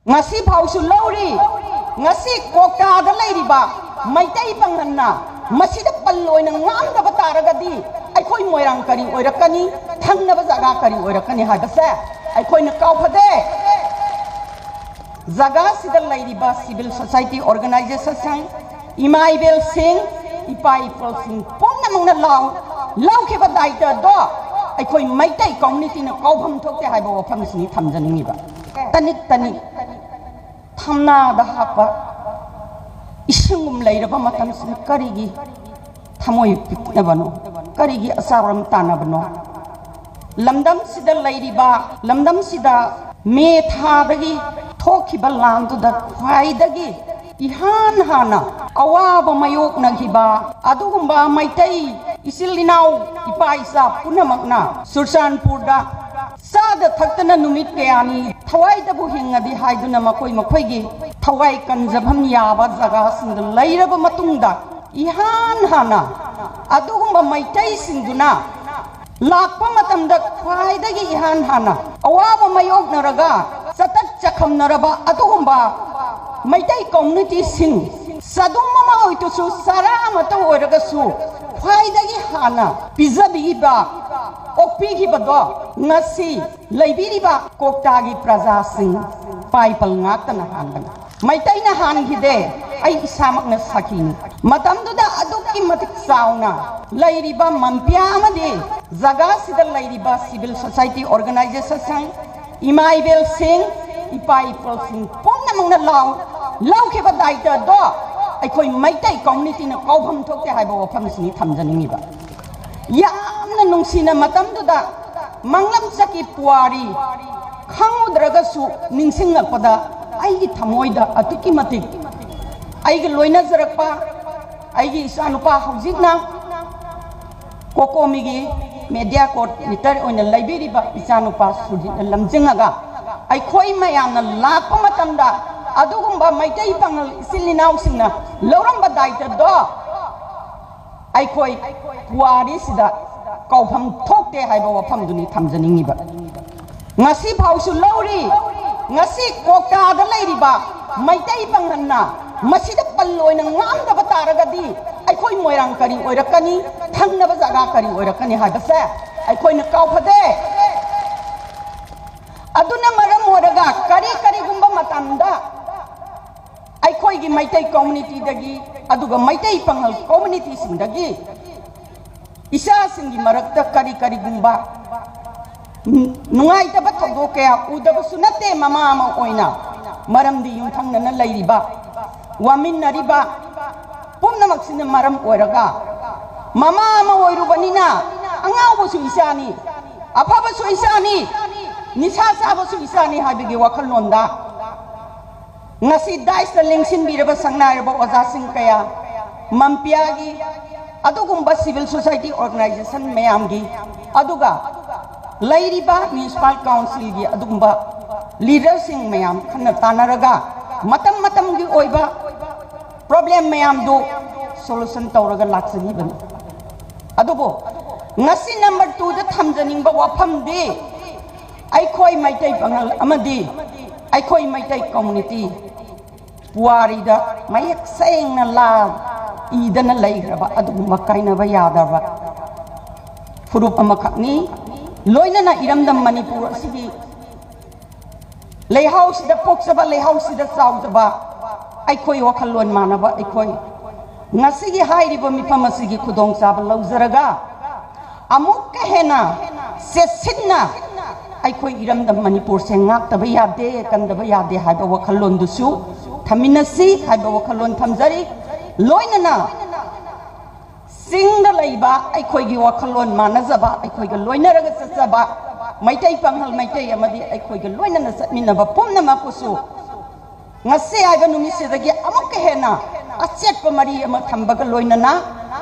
ngasi phausu lauri ngasi kokta da leiriba maitai panganna masida palloina ngam da bataragadi ai khoi moirang kari oirakani thangna ba jaga kari oirakani habase ai khoi na kau phade jaga sida leiriba civil society organization imai bel sing ipai pro sing ponna mangna law ke ba daita do ai khoi maitai community na kau pham thokte haiba wafam sini thamjaningi ba tani thamna da hapa isingum leiraba matam sini karigi thamoi pikna bano karigi asaram tana bano lamdam sida leiriba lamdam sida me tha dagi thoki balandu da khwai dagi ihan hana awaba mayok nagiba adugumba maitai isilinau ipaisa punamakna sursanpur da sada thaktana numit kayani thawai da bu hingadi haiduna makoi gi thawai kanjabham yaba jaga sing leiraba matungda ihan hana adugumba maitai singduna lakpa matamda khwaidagi ihan hana awaba mayok naraga satak chakham naraba adugumba maitai community sing sadum mama hoitusu sara mata oiraga su khwaidagi hana pizabiba okpi bado ngasi leibiriba koktagi praja sing paipal ngakana hanbana maitai na han hide ai isamak na sakini matamduda aduki matik sauna leiriba mampya amade jaga sida leiriba civil society organization imai bel sing ipai pol sing ponna mangna law ke ba daita do ai khoi maitai community na kaubham thokte haiba wafam sini thamjaningi ba yamna nungsina matamduda manglam saki puari khangudragasu ningsingakpada aigi thamoida atuki matik aigi loina jarakpa aigi isanupa haujikna kokomigi media court liter oina laibiriba isanupa sudina lamjingaga ai khoi mayamna lakpa matamda adugumba maitai pangal silinau singna loramba daita do ai khoi puari sida kaufam thokte haiba wafam duni thamjaningi ba ngasi phausu lauri ngasi kokta da leiriba maitai panganna masida palloina ngam da bataragadi ai khoi moirang kari oirakani thangna ba jaga kari oirakani habase ai khoi na kau phade aduna maram oraga kari gumba matamda ai khoi gi maitai community dagi aduga maitai pangal community sing dagi isa singi marakta kari gumba nungai taba thodo kaya udaba sunate mama ama oina maram di yung thangna na leiriba wamin nariba pumna maksina maram oiraga mama ama oirubanina angaw bu isani afaba su isani nisa saba su isani habigi wakal nonda ngasi dais lingsin biraba sangnaraba oza sing kaya mampiagi adugumba civil society organization mayamgi aduga leiriba municipal council gi adugumba leaders sing mayam khana tanaraga matam gi oiba problem mayam do solution tawraga laksani bani adubo ngasi number 2 da thamjaning ba wafam de ai khoi maitai pangal amadi ai khoi maitai community puari da mayak sayang na la idana leiraba adugumba kainaba yadaba furup amakakni loina na iramdam manipur asigi lehouse da poksaba lehouse da saudaba ai khoi wakhalon manaba ai khoi ngasigi hairiba mifam asigi khudong sab lauzaraga amuk hena sesinna ai khoi iramdam manipur se ngak taba yade kandaba yade haiba wakhalon dusu thaminasi haiba wakhalon thamjari loina singda leiba ai khoi gi wakhalon manajaba ai khoi ga loina raga satsaba maitai panghal maitai amadi ai khoi ga loina na satminaba pomna makusu ngase aiba numisi dagi amuk hena achet pamari ama thambaga loina na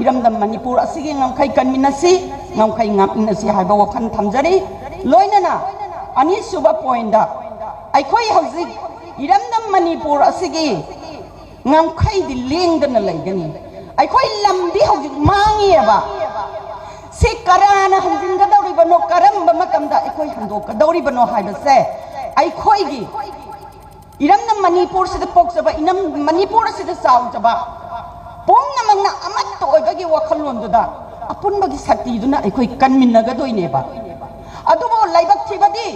iramdam manipur asigi ngamkhai kanminasi ngamkhai ngaminasi haiba wakhan thamjari loina na ani suba point da ai khoi hauji iramdam manipur asigi ngamkhai di lengdana leigani ai khoi lambi hauji mangi aba si karana hanjin ga dauri bano karamba matamda ai khoi handok ka dauri bano haibase ai khoi gi इरमना Manipur से पोक्सबा enum Manipur से चाउजबा पोंगनमंगना अमत्त ओइबगी वखलोंदुदा अपुनबगी शक्तिदुना अखोई कन्मिन्नगदोइनेबा अदुबो लाइबक थिबदी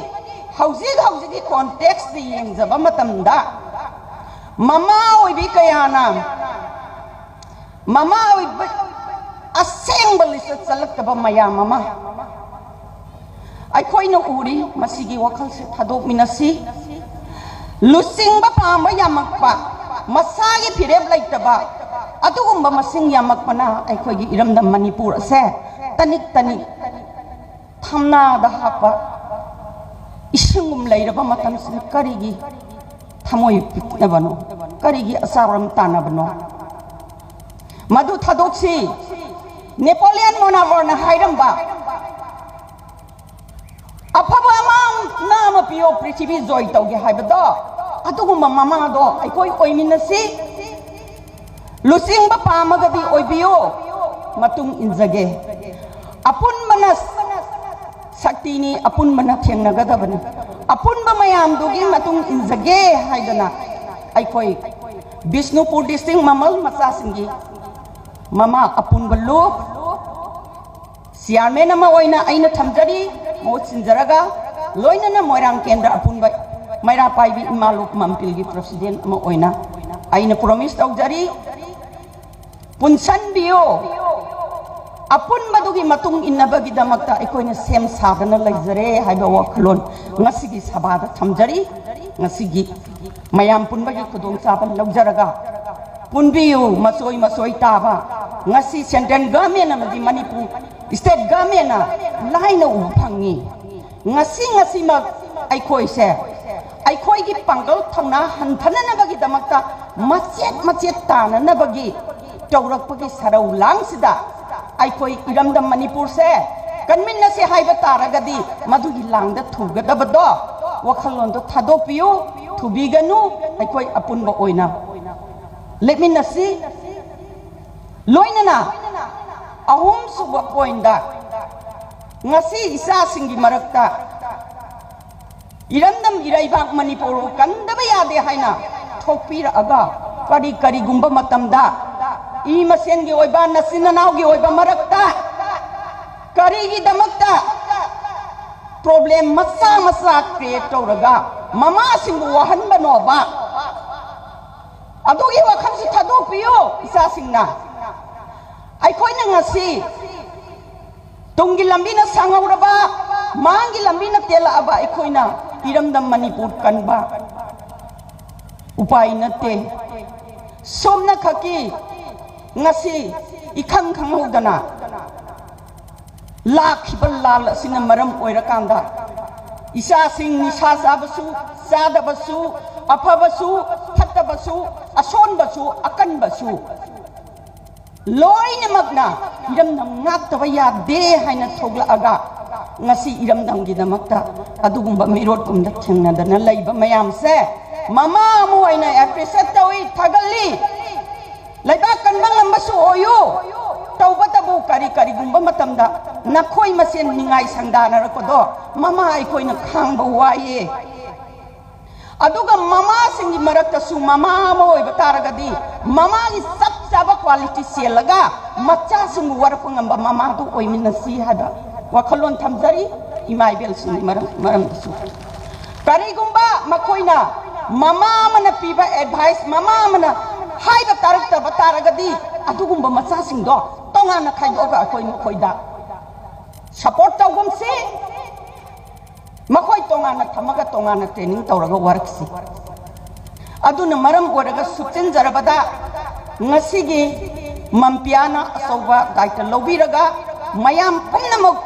हौजिगी कॉन्टेक्स्ट दि येंगजबा मतमदा ममा ओइबी कयाना ममा ओइबी असेंबल लिस्ट चलक्तबा मयाम ममा अखोइना उरी मसिगी वखल से थादोकमिनसी लुसिंग पाम यामक्पा मसागी फिरेब लैतबा अदुगुम्बा मसिंग यामक्पना अखोइगी इरमदम मणिपुर से तनिक तनिक थमना दहापा इसिंगुम लैरबा मतम से करिगी थमोय पिटनबनो करिगी असावरम तानबनो मधु थादोक्सी नेपोलियन मोनावर्न हाइरंबा अफबा अमांग नाम पियो पृथ्वी जॉय तौगे हाइबदो अदुगुम्बा ममादो अखोय ओइमिनसी लुसिंग पामगदी ओइबियो मतुंग इंजगे अपुनबना शक्तिनी अपुनबना थेंगनगदबनी अपुनबा मयामदुगी मतुंग इंजगे हाइदना अखोय बिष्णुपुर डिस्ट्रिक्ट ममल मचासिंगी ममा अपुनबा लुप चेयरमैन अमा ओइना आइना थमजरी मोट सिंजरगा लोइनना मोइरांग केंद्र अपुनबा मैरा पाइबी इमालुक मम्पिलगी प्रेसिडेंट अमा ओइना आइना प्रॉमिस तौजरी पुनसन बियो अपुनबदुगी मतुंग इन्नबगी दमक्ता अखोइना सेम सादना लैजरे हाइबा वखलोन ngasiगी सभादा थमजरी ngasiगी मयाम पुनबगी खुदोंग चाबन लौजरगा पुनबियो मसोई मसोई ताबा ngasi सेंट्रल गवर्नमेंट अमदी मणिपुर स्टेट गवर्नमेंट लाइन उ फंगी ngasi मा अखोइ से अखोइ की पांगल थंगना हंथननबगी दमक्ता मचेत ताननबगी चौरकपगी सरौ लांगसिदा अखोइ इरमदम मणिपुर से कन्मिन्ना से हाइबा तारगदी मधुगी लांगदा थुगदबदो वखलोंदो थादोपियो थुबिगनु अखोइ अपुनबा ओइना लेमिनसी लोइनना अहुम सुब point ngasi isa singi marakta इरमदम इराइबाग मणिपुर कंदबा यादे हाइना थोकपीरा अगा करी करी गुंबा मतमदा ई मसेनगी ओइबा नसिननावगी ओइबा मरक्ता करीगी दमक्ता प्रॉब्लम मसा मसा क्रिएट तौरगा ममा सिंगु वहन बनोबा अदुगी वखन से थादोपियो इसा सिंगना अखोइना ngasi तुंगी लंबीना सांगौरबा मांगी लंबीना तेलाबा अखोइना इरमदम मणिपुर कनबा उपाय नते सोमना खकी ngasi इखंग खंगौदना लाखिबा लाल असिना मरम ओइरकांदा इसा सिंग निशा जाबसु जादबसु अफबसु फत्तबसु असोनबसु अकनबसु लोइनमगना इरमदम नाक्तबा यादे हाइना थोगलागा ngasi इरमदमगी दमक्ता अदुगुंबा मिरोटुमदा थेंगनदना लैबा मयाम से ममा मोइना एप्रिशिएट तौई थागल्ली लैबा कनबा ngambasु ओयो तौबतबु करी करी गुंबा मतमदा नखोइ मसेन निंगाइ संदानरकोदो ममा अखोइना खांबा वाये अदुगा ममा सिंगी मरक्तसु ममा मोइबा तारगदी ममा नि सब चाबा क्वालिटी सेलगा मच्चा सिंगु वरप ngamba ममा दु ओइमिनसी हादा वखलोन थमजरी इमाइबेल सिंगी मरमदसु करीगुंबा मखोइना ममा मना पीबा एडवाइस ममा मना हाइबा तारक्तबा तारगदी अदुगुंबा मच्चा सिंगदो तोंगाना खाइदोगा अखोइ मखोइदा सपोर्ट तौगुमसे मखोइ तोंगाना थमगा तोंगाना ट्रेनिंग तौरगा वर्कसी अदुना मरम ओरगा सुचिन जरबदा ngasiगी मम्पियाना असौबा दायित्व लौबिरगा मयाम पुनमक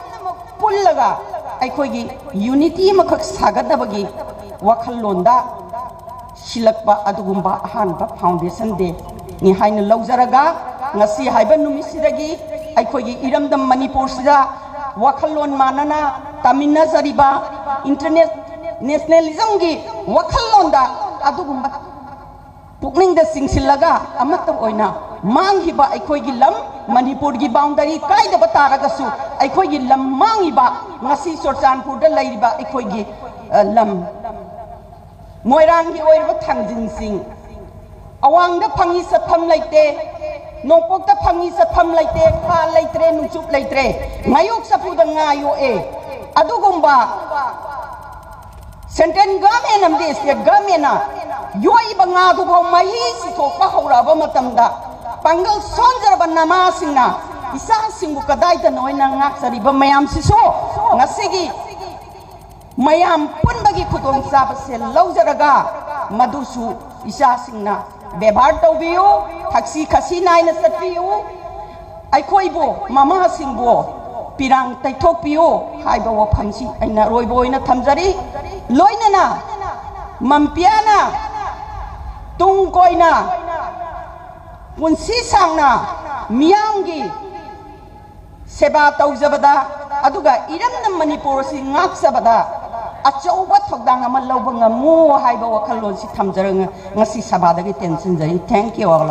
पुल्लगा अखोइगी यूनिटी मखक सागदबगी वखल्लोंदा सिलक्पा अदुगुंबा अहानबा फाउंडेशन डे नि हाइना लौजरगा ngasi हाइबा नुमिसिदगी अखोइगी इरमदम मणिपुर सिदा वखल्लोन मानना तमिना जरिबा इंटरनेशनलिज्म की वखल्लोंदा अदुगुंबा पुकनिंग द सिंगसिलगा अमत ओइना मांगिबा अखोइगी लम मणिपुर की बाउंडरी काइदबा तारगसु अखोइगी लम मांगिबा ngasi चुरचानपुर द लैरिबा अखोइगी लम मोइरांगी ओइरब थांजिंसिंग अवांगदा फंगी सफम लैते नोंपोकता फंगी सफम लैते खा लैत्रे नुचुप लैत्रे ngayok sapuda ngayo adugumba central government अमदे स्टेट गवर्नमेंट योई बंगा दुबो मही सिथोपा हौराबा मतमदा पांगल सोंजरबा नमासिंगना इसा सिंगु कदाइदा नोइना ngakसरिबा मयाम सिसो ngasiगी मयाम पुनबगी खुदोंग साबसे लौजरगा मधुसु इसा सिंगना व्यवहार तौबियो थाक्सी खसी नाइना सत्पियो अखोइबो मामा सिंगबो पिरांग तैथोपियो हाइबा वफमसी अइना रोइबो ओइना थमजरी लोइनना मम्पियाना तुंग कोइना पुंसी सांगना मियांगी सेवा तौजबदा अदुगा इरमना मणिपुर सि ngakसबदा अचौबा थोगदांग अमा लौबा ngamु हाइबा वखलोन सि थमजरंग ngasi sabadagi tension jari thank you all